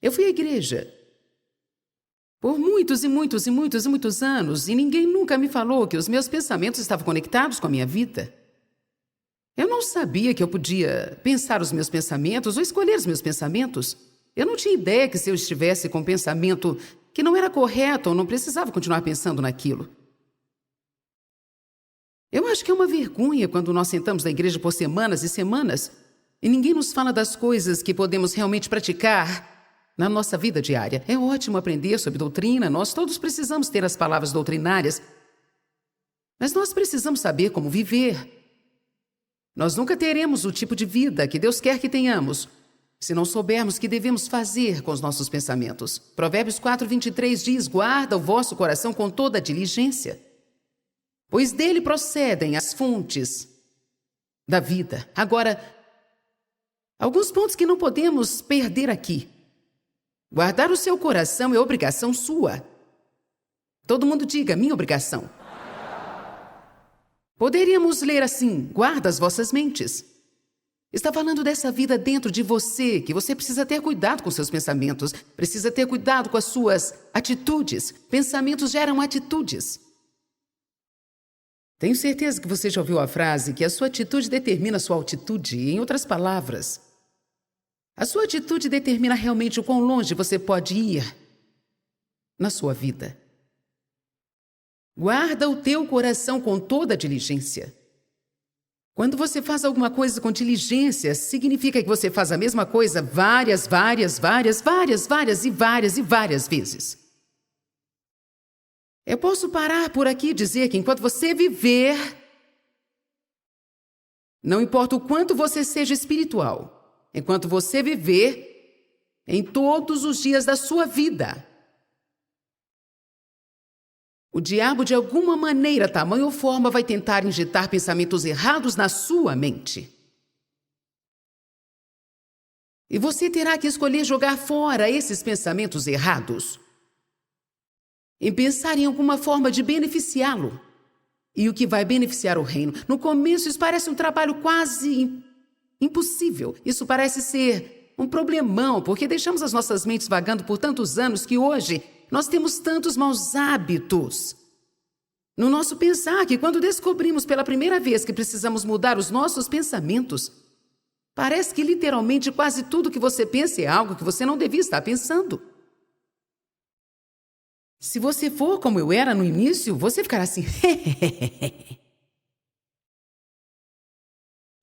Eu fui à igreja por muitos e muitos e muitos e muitos anos e ninguém nunca me falou que os meus pensamentos estavam conectados com a minha vida. Eu não sabia que eu podia pensar os meus pensamentos ou escolher os meus pensamentos. Eu não tinha ideia que se eu estivesse com um pensamento que não era correto, eu não precisava continuar pensando naquilo. Eu acho que é uma vergonha quando nós sentamos na igreja por semanas e semanas e ninguém nos fala das coisas que podemos realmente praticar na nossa vida diária. É ótimo aprender sobre doutrina, nós todos precisamos ter as palavras doutrinárias, mas nós precisamos saber como viver. Nós nunca teremos o tipo de vida que Deus quer que tenhamos se não soubermos o que devemos fazer com os nossos pensamentos. Provérbios 4:23 diz: guarda o vosso coração com toda a diligência, pois dele procedem as fontes da vida. Agora, alguns pontos que não podemos perder aqui. Guardar o seu coração é obrigação sua. Todo mundo diga: minha obrigação. Poderíamos ler assim: guarda as vossas mentes. Está falando dessa vida dentro de você, que você precisa ter cuidado com seus pensamentos, precisa ter cuidado com as suas atitudes. Pensamentos geram atitudes. Tenho certeza que você já ouviu a frase que a sua atitude determina a sua altitude. Em outras palavras, a sua atitude determina realmente o quão longe você pode ir na sua vida. Guarda o teu coração com toda a diligência. Quando você faz alguma coisa com diligência, significa que você faz a mesma coisa várias vezes. Eu posso parar por aqui e dizer que enquanto você viver, não importa o quanto você seja espiritual, enquanto você viver, em todos os dias da sua vida, o diabo, de alguma maneira, tamanho ou forma, vai tentar injetar pensamentos errados na sua mente. E você terá que escolher jogar fora esses pensamentos errados e pensar em alguma forma de beneficiá-lo. E o que vai beneficiar o reino? No começo, isso parece um trabalho quase impossível. Isso parece ser um problemão, porque deixamos as nossas mentes vagando por tantos anos que hoje nós temos tantos maus hábitos no nosso pensar que quando descobrimos pela primeira vez que precisamos mudar os nossos pensamentos, parece que literalmente quase tudo que você pensa é algo que você não devia estar pensando. Se você for como eu era no início, você ficará assim.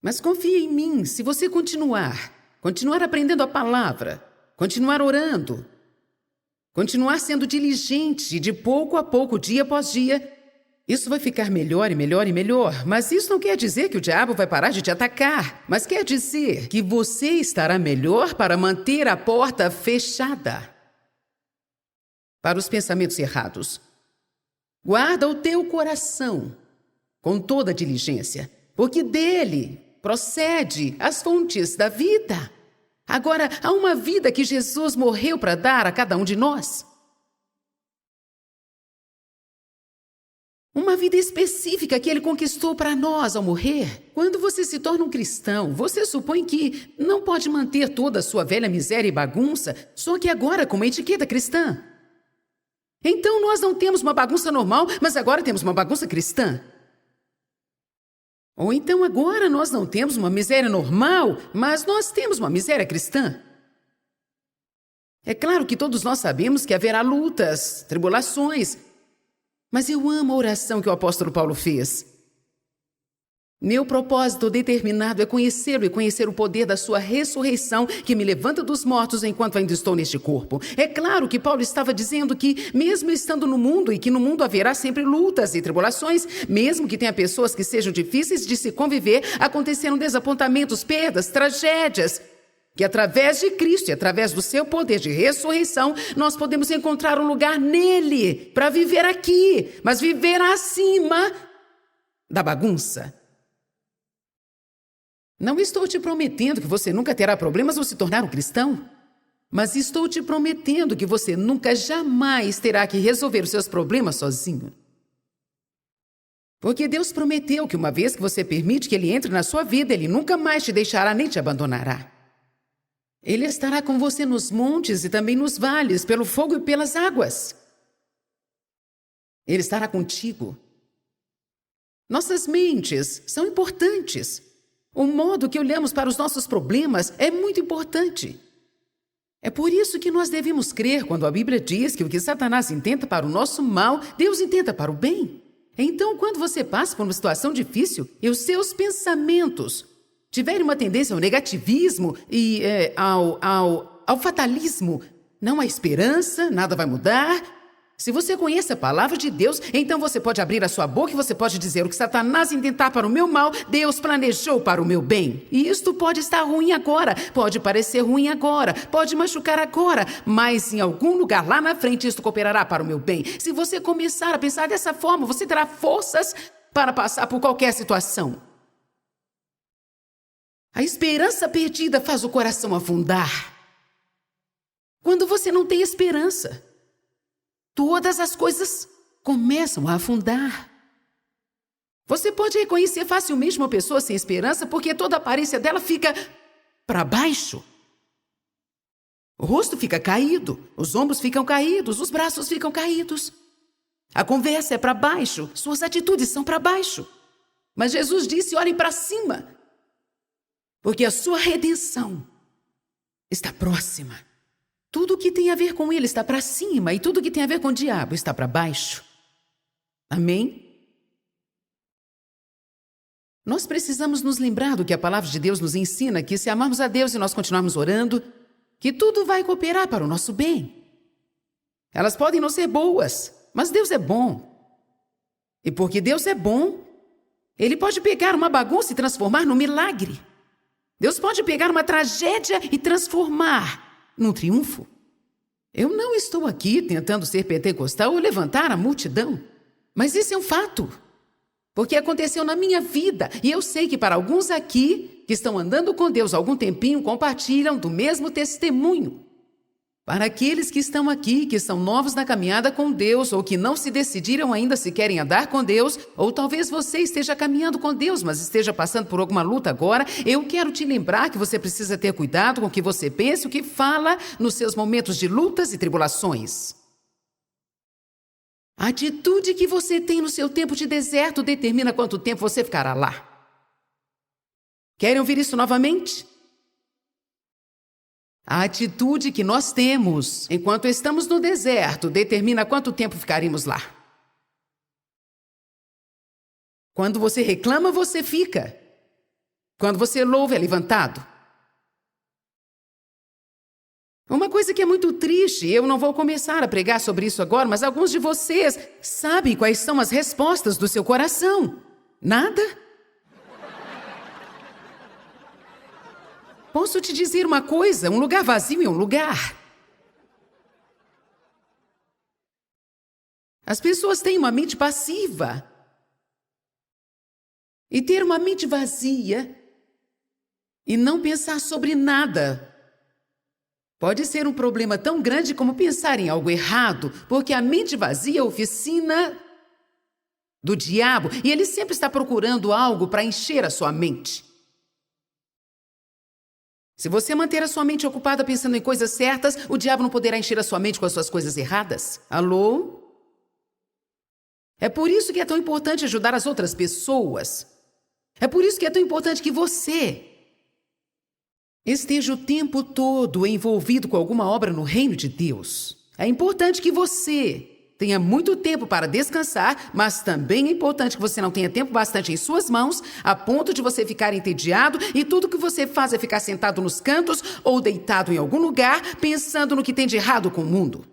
Mas confie em mim, se você continuar aprendendo a palavra, continuar orando, continuar sendo diligente de pouco a pouco, dia após dia, isso vai ficar melhor e melhor e melhor. Mas isso não quer dizer que o diabo vai parar de te atacar. Mas quer dizer que você estará melhor para manter a porta fechada para os pensamentos errados. Guarda o teu coração com toda a diligência, porque dele procede as fontes da vida. Agora, há uma vida que Jesus morreu para dar a cada um de nós. Uma vida específica que ele conquistou para nós ao morrer. Quando você se torna um cristão, você supõe que não pode manter toda a sua velha miséria e bagunça, só que agora com uma etiqueta cristã. Então nós não temos uma bagunça normal, mas agora temos uma bagunça cristã. Ou então agora nós não temos uma miséria normal, mas nós temos uma miséria cristã. É claro que todos nós sabemos que haverá lutas, tribulações, mas eu amo a oração que o apóstolo Paulo fez. Meu propósito determinado é conhecê-lo e conhecer o poder da sua ressurreição que me levanta dos mortos enquanto ainda estou neste corpo. É claro que Paulo estava dizendo que, mesmo estando no mundo e que no mundo haverá sempre lutas e tribulações, mesmo que tenha pessoas que sejam difíceis de se conviver, acontecerão desapontamentos, perdas, tragédias, que através de Cristo e através do seu poder de ressurreição, nós podemos encontrar um lugar nele para viver aqui, mas viver acima da bagunça. Não estou te prometendo que você nunca terá problemas ao se tornar um cristão, mas estou te prometendo que você nunca jamais terá que resolver os seus problemas sozinho. Porque Deus prometeu que uma vez que você permite que Ele entre na sua vida, Ele nunca mais te deixará nem te abandonará. Ele estará com você nos montes e também nos vales, pelo fogo e pelas águas. Ele estará contigo. Nossas mentes são importantes. O modo que olhamos para os nossos problemas é muito importante. É por isso que nós devemos crer quando a Bíblia diz que o que Satanás intenta para o nosso mal, Deus intenta para o bem. Então, quando você passa por uma situação difícil e os seus pensamentos tiverem uma tendência ao negativismo e ao fatalismo, não há esperança, nada vai mudar. Se você conhece a palavra de Deus, então você pode abrir a sua boca e você pode dizer: o que Satanás intentar para o meu mal, Deus planejou para o meu bem. E isto pode estar ruim agora, pode parecer ruim agora, pode machucar agora, mas em algum lugar lá na frente isto cooperará para o meu bem. Se você começar a pensar dessa forma, você terá forças para passar por qualquer situação. A esperança perdida faz o coração afundar. Quando você não tem esperança, todas as coisas começam a afundar. Você pode reconhecer facilmente uma pessoa sem esperança porque toda a aparência dela fica para baixo. O rosto fica caído, os ombros ficam caídos, os braços ficam caídos. A conversa é para baixo, suas atitudes são para baixo. Mas Jesus disse: olhem para cima, porque a sua redenção está próxima. Tudo que tem a ver com ele está para cima e tudo que tem a ver com o diabo está para baixo. Amém? Nós precisamos nos lembrar do que a palavra de Deus nos ensina, que se amarmos a Deus e nós continuarmos orando, que tudo vai cooperar para o nosso bem. Elas podem não ser boas, mas Deus é bom. E porque Deus é bom, Ele pode pegar uma bagunça e transformar num milagre. Deus pode pegar uma tragédia e transformar num triunfo. Eu não estou aqui tentando ser pentecostal ou levantar a multidão, mas isso é um fato, porque aconteceu na minha vida, e eu sei que para alguns aqui que estão andando com Deus há algum tempinho compartilham do mesmo testemunho. Para aqueles que estão aqui, que são novos na caminhada com Deus, ou que não se decidiram ainda se querem andar com Deus, ou talvez você esteja caminhando com Deus, mas esteja passando por alguma luta agora, eu quero te lembrar que você precisa ter cuidado com o que você pensa e o que fala nos seus momentos de lutas e tribulações. A atitude que você tem no seu tempo de deserto determina quanto tempo você ficará lá. Querem ouvir isso novamente? A atitude que nós temos enquanto estamos no deserto determina quanto tempo ficaremos lá. Quando você reclama, você fica. Quando você louva, é levantado. Uma coisa que é muito triste, eu não vou começar a pregar sobre isso agora, mas alguns de vocês sabem quais são as respostas do seu coração. Nada? Posso te dizer uma coisa, um lugar vazio é um lugar. As pessoas têm uma mente passiva. E ter uma mente vazia e não pensar sobre nada pode ser um problema tão grande como pensar em algo errado, porque a mente vazia é a oficina do diabo e ele sempre está procurando algo para encher a sua mente. Se você manter a sua mente ocupada pensando em coisas certas, o diabo não poderá encher a sua mente com as suas coisas erradas. Alô? É por isso que é tão importante ajudar as outras pessoas. É por isso que é tão importante que você esteja o tempo todo envolvido com alguma obra no reino de Deus. É importante que você tenha muito tempo para descansar, mas também é importante que você não tenha tempo bastante em suas mãos, a ponto de você ficar entediado e tudo que você faz é ficar sentado nos cantos ou deitado em algum lugar, pensando no que tem de errado com o mundo.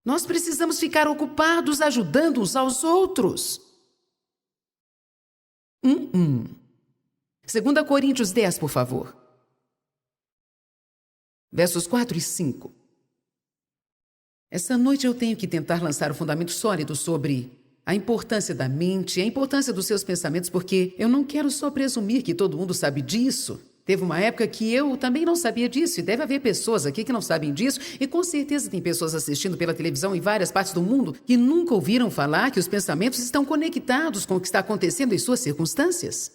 Nós precisamos ficar ocupados ajudando uns aos outros. 2 Coríntios 10, por favor. Versos 4 e 5. Essa noite eu tenho que tentar lançar o fundamento sólido sobre a importância da mente, a importância dos seus pensamentos, porque eu não quero só presumir que todo mundo sabe disso. Teve uma época que eu também não sabia disso, e deve haver pessoas aqui que não sabem disso, e com certeza tem pessoas assistindo pela televisão em várias partes do mundo que nunca ouviram falar que os pensamentos estão conectados com o que está acontecendo em suas circunstâncias.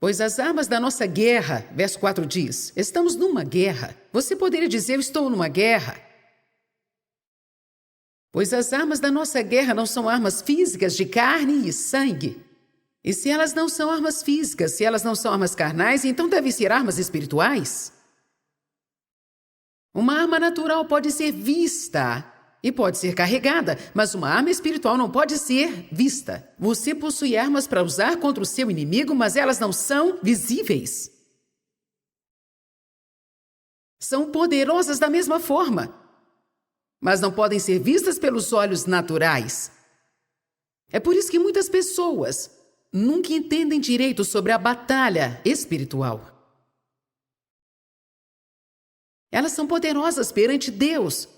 Pois as armas da nossa guerra, verso 4 diz, estamos numa guerra. Você poderia dizer, eu estou numa guerra. Pois as armas da nossa guerra não são armas físicas de carne e sangue. E se elas não são armas físicas, se elas não são armas carnais, então devem ser armas espirituais. Uma arma natural pode ser vista e pode ser carregada, mas uma arma espiritual não pode ser vista. Você possui armas para usar contra o seu inimigo, mas elas não são visíveis. São poderosas da mesma forma, mas não podem ser vistas pelos olhos naturais. É por isso que muitas pessoas nunca entendem direito sobre a batalha espiritual. Elas são poderosas perante Deus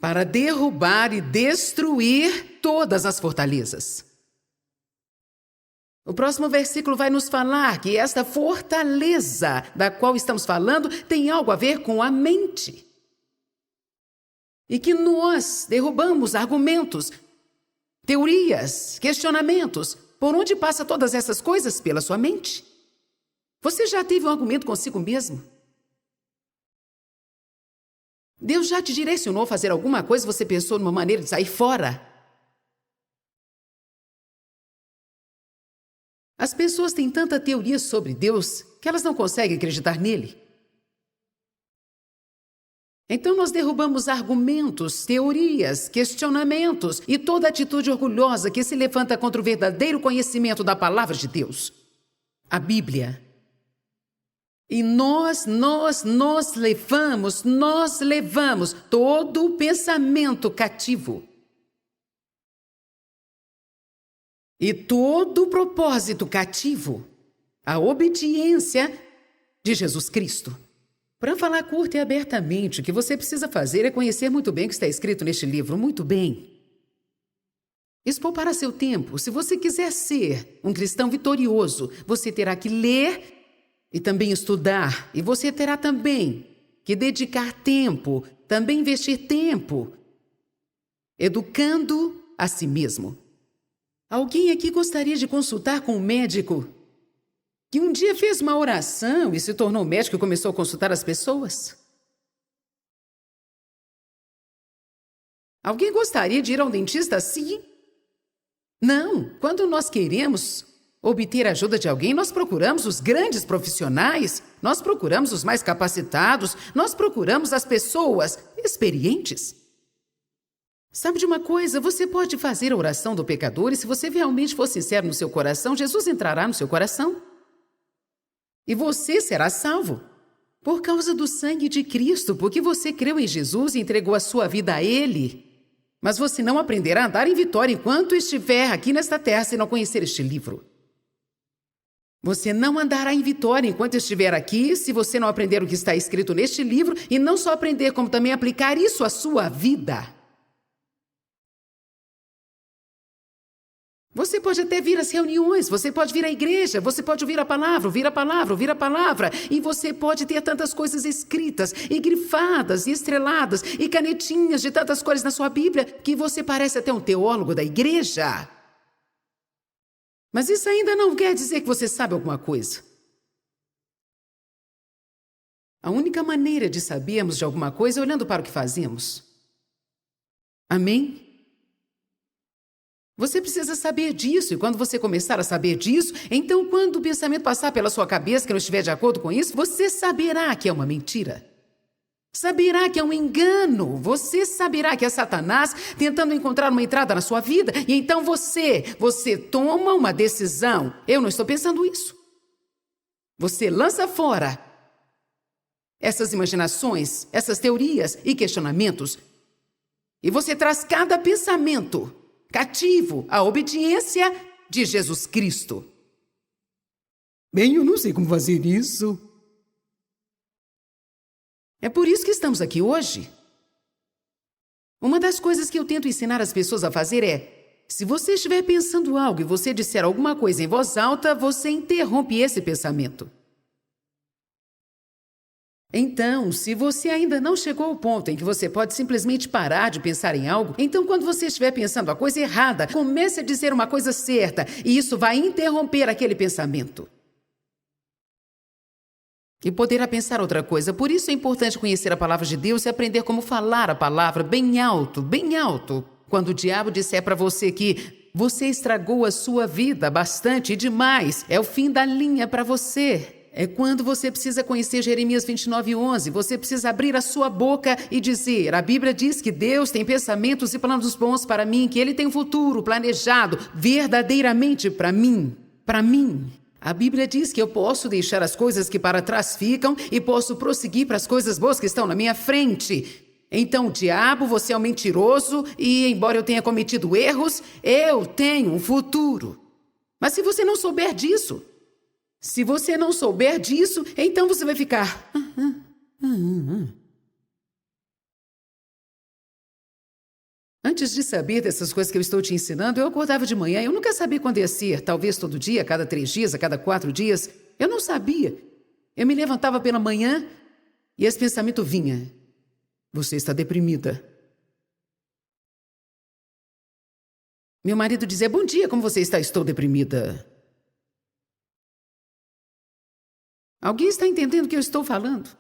para derrubar e destruir todas as fortalezas. O próximo versículo vai nos falar que esta fortaleza da qual estamos falando tem algo a ver com a mente. E que nós derrubamos argumentos, teorias, questionamentos. Por onde passa todas essas coisas? Pela sua mente. Você já teve um argumento consigo mesmo? Deus já te direcionou a fazer alguma coisa e você pensou numa maneira de sair fora? As pessoas têm tanta teoria sobre Deus que elas não conseguem acreditar nele. Então nós derrubamos argumentos, teorias, questionamentos e toda atitude orgulhosa que se levanta contra o verdadeiro conhecimento da palavra de Deus, a Bíblia. E nós levamos todo o pensamento cativo. E todo o propósito cativo à obediência de Jesus Cristo. Para falar curto e abertamente, o que você precisa fazer é conhecer muito bem o que está escrito neste livro, muito bem. Isso poupará seu tempo. Se você quiser ser um cristão vitorioso, você terá que ler e também estudar. E você terá também que dedicar tempo, também investir tempo, educando a si mesmo. Alguém aqui gostaria de consultar com um médico que um dia fez uma oração e se tornou médico e começou a consultar as pessoas? Alguém gostaria de ir a um dentista assim? Não. Quando nós queremos obter a ajuda de alguém, nós procuramos os grandes profissionais, nós procuramos os mais capacitados, nós procuramos as pessoas experientes. Sabe de uma coisa? Você pode fazer a oração do pecador e se você realmente for sincero no seu coração, Jesus entrará no seu coração. E você será salvo por causa do sangue de Cristo, porque você creu em Jesus e entregou a sua vida a Ele. Mas você não aprenderá a andar em vitória enquanto estiver aqui nesta terra se não conhecer este livro. Você não andará em vitória enquanto estiver aqui se você não aprender o que está escrito neste livro e não só aprender, como também aplicar isso à sua vida. Você pode até vir às reuniões, você pode vir à igreja, você pode ouvir a palavra, e você pode ter tantas coisas escritas, e grifadas, e estreladas, e canetinhas de tantas cores na sua Bíblia, que você parece até um teólogo da igreja. Mas isso ainda não quer dizer que você sabe alguma coisa. A única maneira de sabermos de alguma coisa é olhando para o que fazemos. Amém? Você precisa saber disso, e quando você começar a saber disso, então quando o pensamento passar pela sua cabeça que não estiver de acordo com isso, você saberá que é uma mentira. Saberá que é um engano. Você saberá que é Satanás tentando encontrar uma entrada na sua vida, e então você toma uma decisão. Eu não estou pensando isso. Você lança fora essas imaginações, essas teorias e questionamentos, e você traz cada pensamento cativo à obediência de Jesus Cristo. Bem, eu não sei como fazer isso. É por isso que estamos aqui hoje. Uma das coisas que eu tento ensinar as pessoas a fazer é, se você estiver pensando algo e você disser alguma coisa em voz alta, você interrompe esse pensamento. Então, se você ainda não chegou ao ponto em que você pode simplesmente parar de pensar em algo, então quando você estiver pensando a coisa errada, comece a dizer uma coisa certa, e isso vai interromper aquele pensamento. E poderá pensar outra coisa. Por isso é importante conhecer a palavra de Deus e aprender como falar a palavra bem alto, bem alto. Quando o diabo disser para você que você estragou a sua vida bastante e demais, é o fim da linha para você. É quando você precisa conhecer Jeremias 29:11. Você precisa abrir a sua boca e dizer: a Bíblia diz que Deus tem pensamentos e planos bons para mim, que Ele tem um futuro planejado verdadeiramente para mim. Para mim. A Bíblia diz que eu posso deixar as coisas que para trás ficam e posso prosseguir para as coisas boas que estão na minha frente. Então, diabo, você é um mentiroso e, embora eu tenha cometido erros, eu tenho um futuro. Mas se você não souber disso, então você vai ficar... Antes de saber dessas coisas que eu estou te ensinando, eu acordava de manhã, eu nunca sabia quando ia ser, talvez todo dia, a cada 3 dias, a cada 4 dias. Eu não sabia. Eu me levantava pela manhã e esse pensamento vinha. Você está deprimida. Meu marido dizia: bom dia, como você está? Estou deprimida. Alguém está entendendo o que eu estou falando?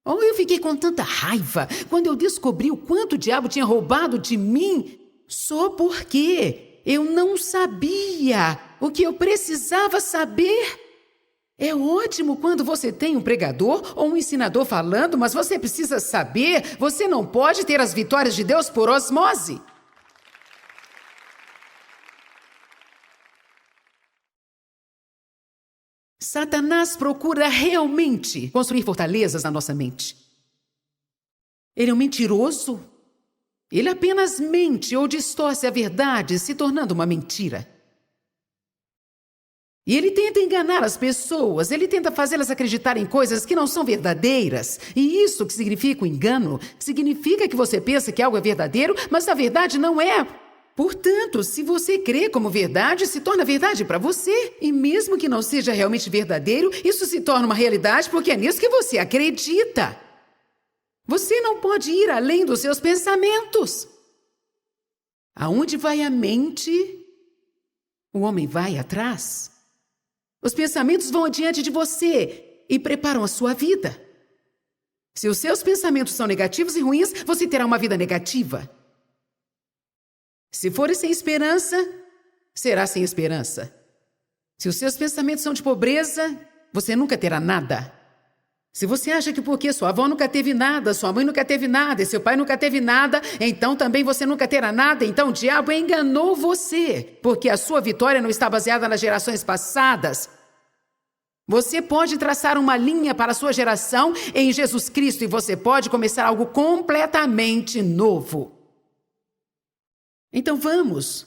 Eu fiquei com tanta raiva quando eu descobri o quanto o diabo tinha roubado de mim só porque eu não sabia o que eu precisava saber. É ótimo quando você tem um pregador ou um ensinador falando, mas você precisa saber, você não pode ter as vitórias de Deus por osmose. Satanás procura realmente construir fortalezas na nossa mente. Ele é um mentiroso. Ele apenas mente ou distorce a verdade, se tornando uma mentira. E ele tenta enganar as pessoas, ele tenta fazê-las acreditar em coisas que não são verdadeiras. E isso que significa o engano, significa que você pensa que algo é verdadeiro, mas na verdade não é. Portanto, se você crê como verdade, se torna verdade para você. E mesmo que não seja realmente verdadeiro, isso se torna uma realidade porque é nisso que você acredita. Você não pode ir além dos seus pensamentos. Aonde vai a mente, o homem vai atrás. Os pensamentos vão adiante de você e preparam a sua vida. Se os seus pensamentos são negativos e ruins, você terá uma vida negativa. Se for sem esperança, será sem esperança. Se os seus pensamentos são de pobreza, você nunca terá nada. Se você acha que porque sua avó nunca teve nada, sua mãe nunca teve nada e seu pai nunca teve nada, então também você nunca terá nada, então o diabo enganou você, porque a sua vitória não está baseada nas gerações passadas. Você pode traçar uma linha para a sua geração em Jesus Cristo e você pode começar algo completamente novo. Então vamos.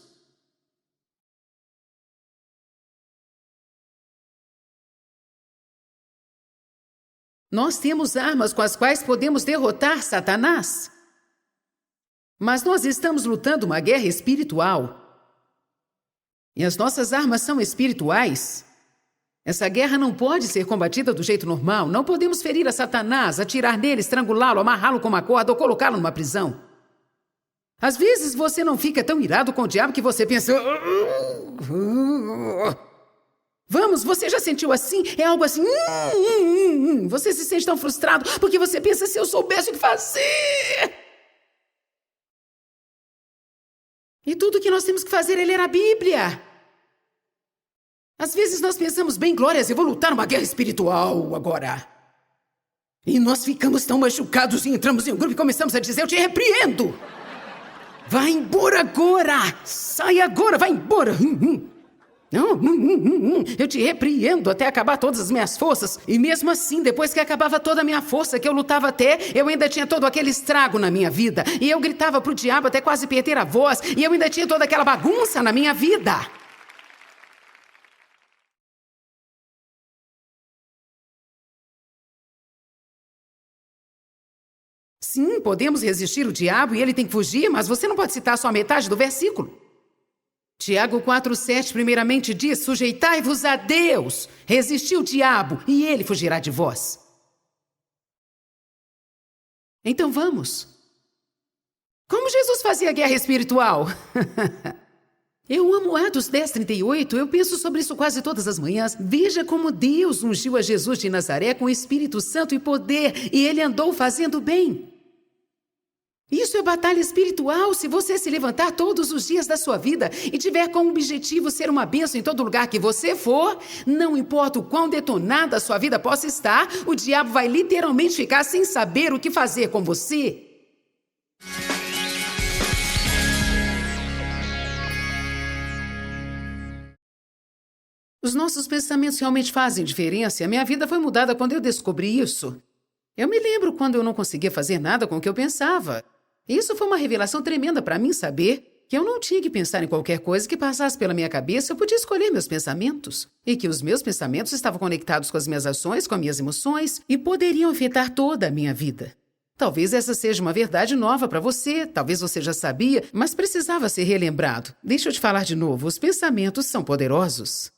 Nós temos armas com as quais podemos derrotar Satanás. Mas nós estamos lutando uma guerra espiritual. E as nossas armas são espirituais. Essa guerra não pode ser combatida do jeito normal. Não podemos ferir a Satanás, atirar nele, estrangulá-lo, amarrá-lo com uma corda ou colocá-lo numa prisão. Às vezes você não fica tão irado com o diabo que você pensa... Vamos, você já sentiu assim? É algo assim... Você se sente tão frustrado porque você pensa: se eu soubesse o que fazer... E tudo que nós temos que fazer é ler a Bíblia. Às vezes nós pensamos: bem, glórias, eu vou lutar uma guerra espiritual agora. E nós ficamos tão machucados e entramos em um grupo e começamos a dizer: eu te repreendo. Vai embora agora! Sai agora, vai embora! Eu te repreendo até acabar todas as minhas forças. E mesmo assim, depois que acabava toda a minha força, que eu lutava até, eu ainda tinha todo aquele estrago na minha vida. E eu gritava pro diabo até quase perder a voz. E eu ainda tinha toda aquela bagunça na minha vida. Sim, podemos resistir o diabo e ele tem que fugir, mas você não pode citar só a metade do versículo. Tiago 4,7 primeiramente diz: sujeitai-vos a Deus, resisti o diabo e ele fugirá de vós. Então vamos. Como Jesus fazia guerra espiritual? Eu amo Atos 10:38, eu penso sobre isso quase todas as manhãs. Veja como Deus ungiu a Jesus de Nazaré com o Espírito Santo e poder, e ele andou fazendo bem. Isso é batalha espiritual. Se você se levantar todos os dias da sua vida e tiver como objetivo ser uma bênção em todo lugar que você for, não importa o quão detonada a sua vida possa estar, o diabo vai literalmente ficar sem saber o que fazer com você. Os nossos pensamentos realmente fazem diferença e a minha vida foi mudada quando eu descobri isso. Eu me lembro quando eu não conseguia fazer nada com o que eu pensava. Isso foi uma revelação tremenda para mim saber que eu não tinha que pensar em qualquer coisa que passasse pela minha cabeça, eu podia escolher meus pensamentos. E que os meus pensamentos estavam conectados com as minhas ações, com as minhas emoções e poderiam afetar toda a minha vida. Talvez essa seja uma verdade nova para você, talvez você já sabia, mas precisava ser relembrado. Deixa eu te falar de novo, os pensamentos são poderosos.